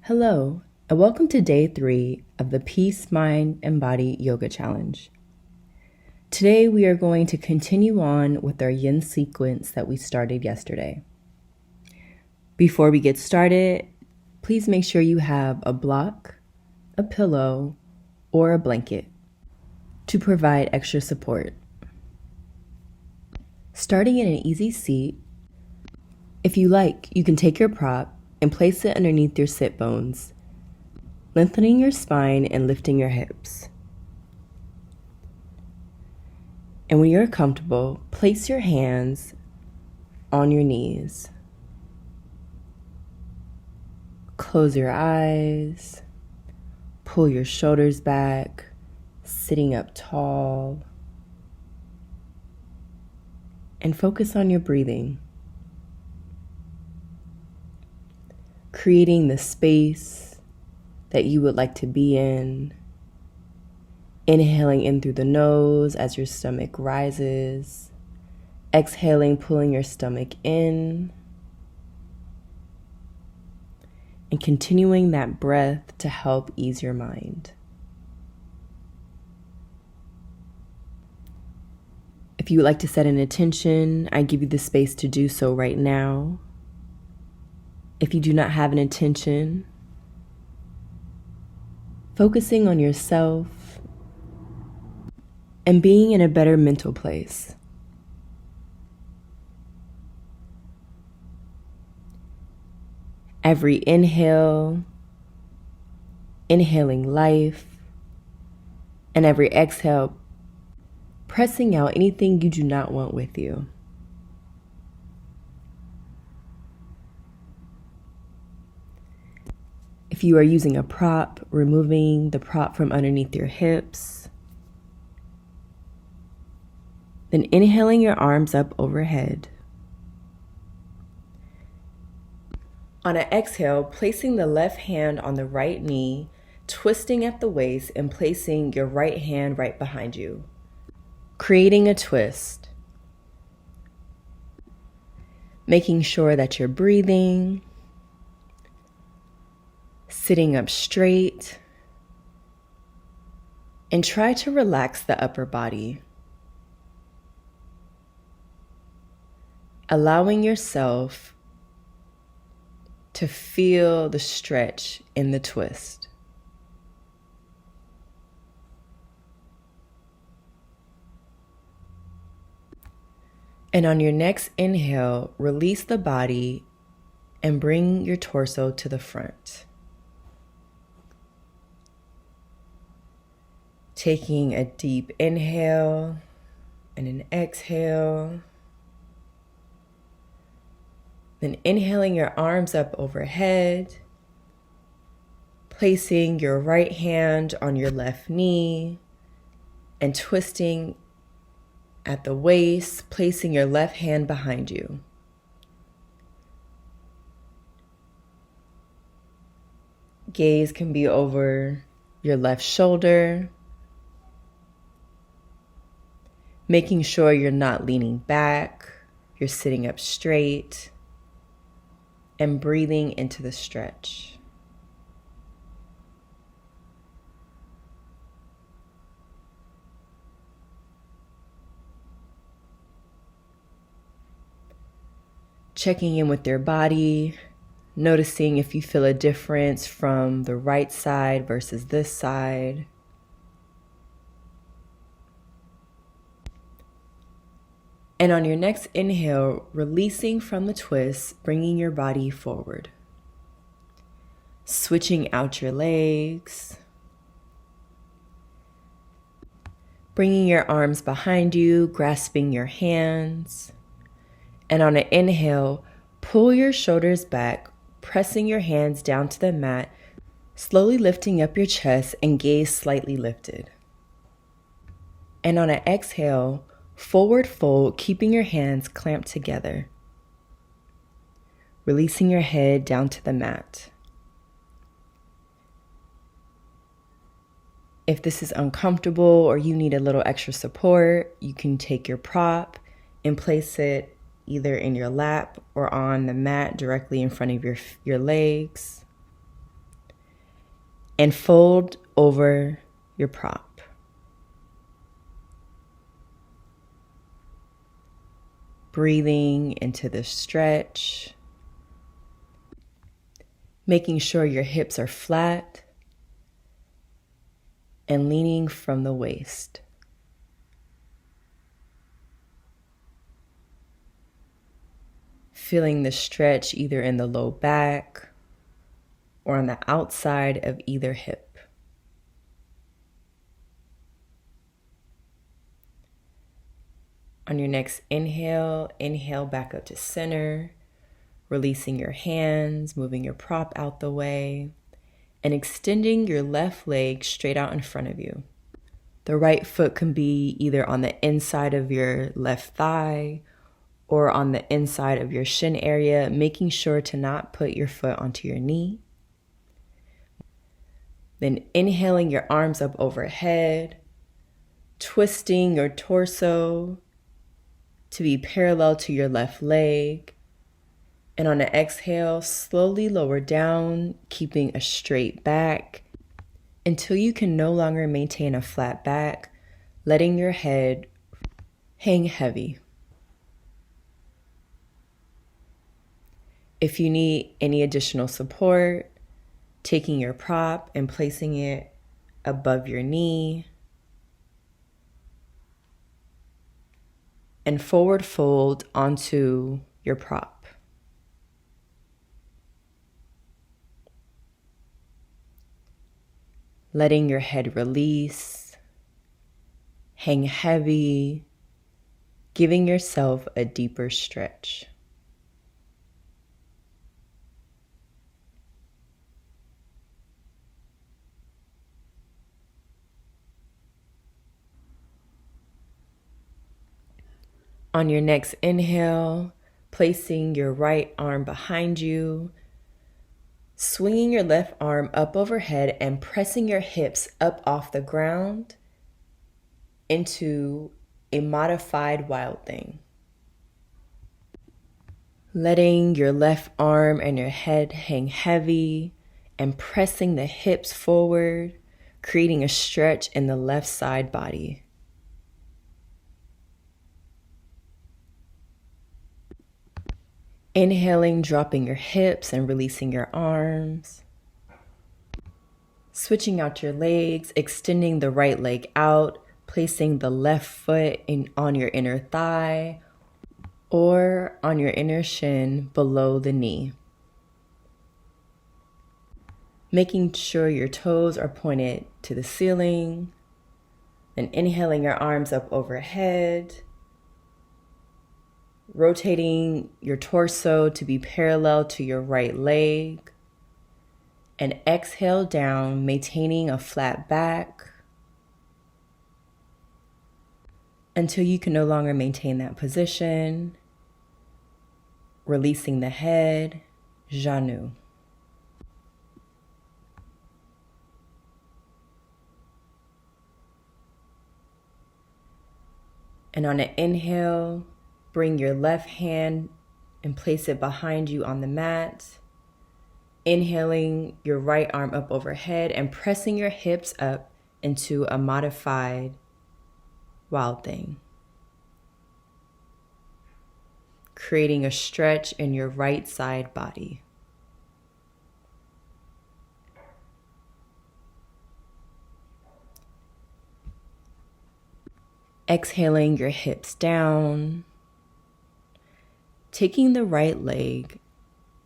Hello, and welcome to day 3 of the Peace, Mind, and Body Yoga Challenge. Today we are going to continue on with our Yin sequence that we started yesterday. Before we get started, please make sure you have a block, a pillow, or a blanket to provide extra support. Starting in an easy seat, if you like, you can take your prop and place it underneath your sit bones, lengthening your spine and lifting your hips. And when you're comfortable, place your hands on your knees. Close your eyes, pull your shoulders back, sitting up tall, and focus on your breathing. Creating the space that you would like to be in. Inhaling in through the nose as your stomach rises. Exhaling, pulling your stomach in. And continuing that breath to help ease your mind. If you would like to set an intention, I give you the space to do so right now. If you do not have an intention, focusing on yourself and being in a better mental place. Every inhale, inhaling life, and every exhale, pressing out anything you do not want with you. If you are using a prop, removing the prop from underneath your hips. Then inhaling your arms up overhead. On an exhale, placing the left hand on the right knee, twisting at the waist and placing your right hand right behind you. Creating a twist. Making sure that you're breathing. Sitting up straight, and try to relax the upper body. Allowing yourself to feel the stretch in the twist. And on your next inhale, release the body and bring your torso to the front. Taking a deep inhale and an exhale. Then inhaling your arms up overhead. Placing your right hand on your left knee and twisting at the waist, placing your left hand behind you. Gaze can be over your left shoulder. Making sure you're not leaning back, you're sitting up straight, and breathing into the stretch. Checking in with your body, noticing if you feel a difference from the right side versus this side. And on your next inhale, releasing from the twist, bringing your body forward. Switching out your legs. Bringing your arms behind you, grasping your hands. And on an inhale, pull your shoulders back, pressing your hands down to the mat, slowly lifting up your chest and gaze slightly lifted. And on an exhale, forward fold, keeping your hands clamped together. Releasing your head down to the mat. If this is uncomfortable or you need a little extra support, you can take your prop and place it either in your lap or on the mat directly in front of your legs. and fold over your prop. Breathing into the stretch, making sure your hips are flat and leaning from the waist. Feeling the stretch either in the low back or on the outside of either hip. On your next inhale, inhale back up to center, releasing your hands, moving your prop out the way, and extending your left leg straight out in front of you. The right foot can be either on the inside of your left thigh or on the inside of your shin area, making sure to not put your foot onto your knee. Then inhaling your arms up overhead, twisting your torso to be parallel to your left leg. And on an exhale, slowly lower down, keeping a straight back until you can no longer maintain a flat back, letting your head hang heavy. If you need any additional support, taking your prop and placing it above your knee, and forward fold onto your prop. Letting your head release, hang heavy, giving yourself a deeper stretch. On your next inhale, placing your right arm behind you, swinging your left arm up overhead and pressing your hips up off the ground into a modified wild thing. Letting your left arm and your head hang heavy and pressing the hips forward, creating a stretch in the left side body. Inhaling, dropping your hips and releasing your arms. Switching out your legs, extending the right leg out, placing the left foot on your inner thigh or on your inner shin below the knee. Making sure your toes are pointed to the ceiling. Then inhaling your arms up overhead. Rotating your torso to be parallel to your right leg. And exhale down, maintaining a flat back until you can no longer maintain that position. Releasing the head, Janu. And on an inhale, bring your left hand and place it behind you on the mat. Inhaling your right arm up overhead and pressing your hips up into a modified wild thing. Creating a stretch in your right side body. Exhaling your hips down. Taking the right leg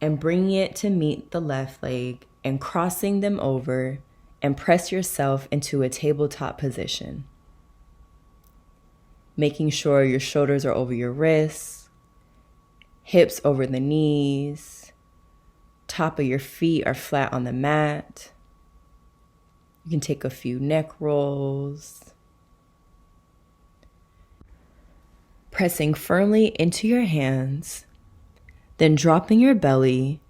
and bringing it to meet the left leg and crossing them over and press yourself into a tabletop position. Making sure your shoulders are over your wrists, hips over the knees, top of your feet are flat on the mat. You can take a few neck rolls. Pressing firmly into your hands, then dropping your belly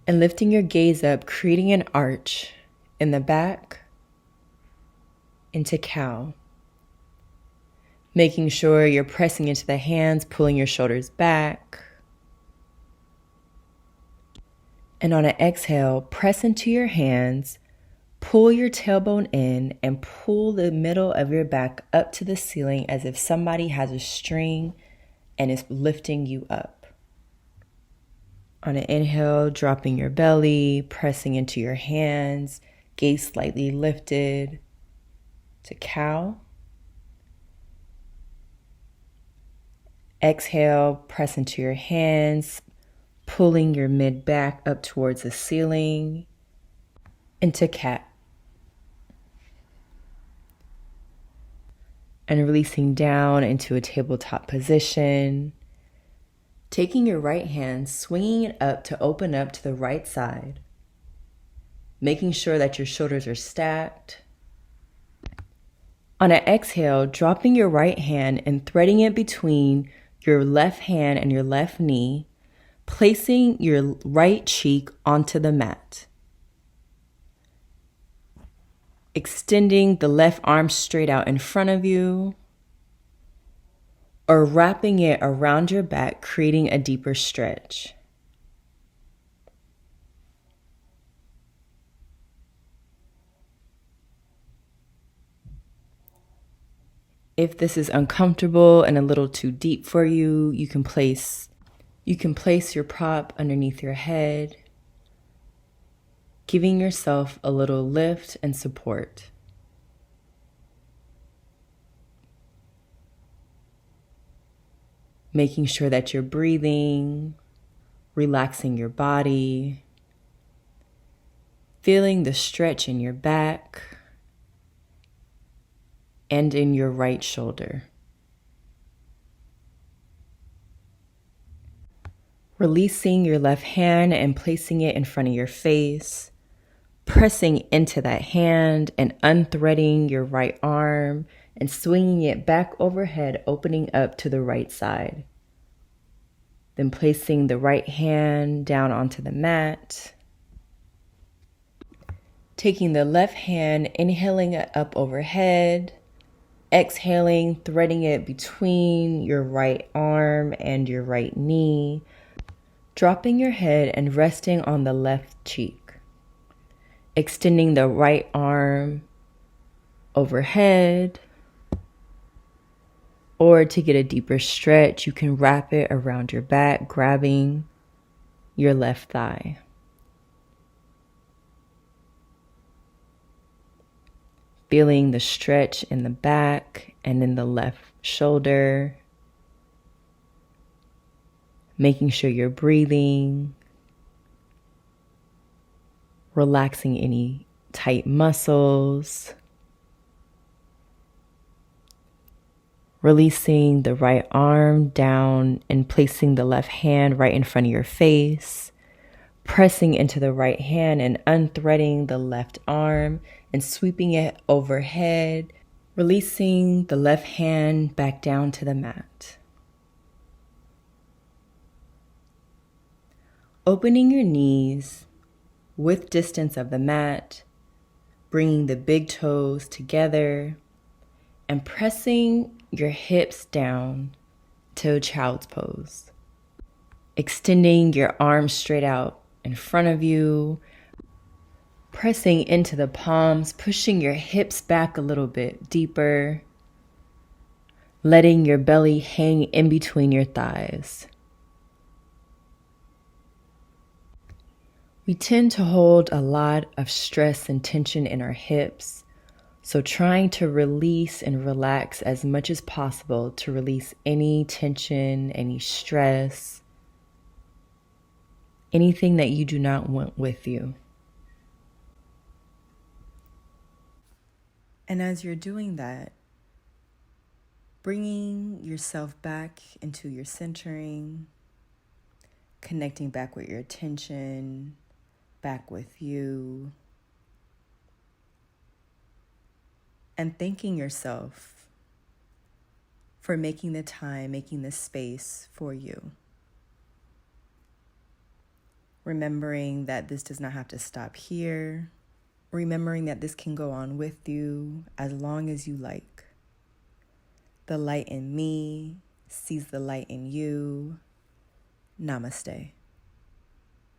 and lifting your gaze up, creating an arch in the back into cow. Making sure you're pressing into the hands, pulling your shoulders back. And on an exhale, press into your hands, pull your tailbone in, and pull the middle of your back up to the ceiling as if somebody has a string and is lifting you up. On an inhale, dropping your belly, pressing into your hands, gaze slightly lifted to cow. Exhale, press into your hands, pulling your mid back up towards the ceiling into cat. And releasing down into a tabletop position. Taking your right hand, swinging it up to open up to the right side. Making sure that your shoulders are stacked. On an exhale, dropping your right hand and threading it between your left hand and your left knee, placing your right cheek onto the mat. Extending the left arm straight out in front of you, or wrapping it around your back, creating a deeper stretch. If this is uncomfortable and a little too deep for you, you can place your prop underneath your head, giving yourself a little lift and support. Making sure that you're breathing, relaxing your body, feeling the stretch in your back and in your right shoulder. Releasing your left hand and placing it in front of your face, pressing into that hand and unthreading your right arm and swinging it back overhead, opening up to the right side. Then placing the right hand down onto the mat. Taking the left hand, inhaling it up overhead, exhaling, threading it between your right arm and your right knee, dropping your head and resting on the left cheek. Extending the right arm overhead, or to get a deeper stretch, you can wrap it around your back, grabbing your left thigh. Feeling the stretch in the back and in the left shoulder. Making sure you're breathing. Relaxing any tight muscles. Releasing the right arm down and placing the left hand right in front of your face. Pressing into the right hand and unthreading the left arm and sweeping it overhead. Releasing the left hand back down to the mat. Opening your knees with distance of the mat, bringing the big toes together and pressing your hips down to a child's pose. Extending your arms straight out in front of you, pressing into the palms, pushing your hips back a little bit deeper, letting your belly hang in between your thighs. We tend to hold a lot of stress and tension in our hips, so trying to release and relax as much as possible to release any tension, any stress, anything that you do not want with you. And as you're doing that, bringing yourself back into your centering, connecting back with your attention, back with you, and thanking yourself for making the time, making the space for you. Remembering that this does not have to stop here. Remembering that this can go on with you as long as you like. The light in me sees the light in you. Namaste.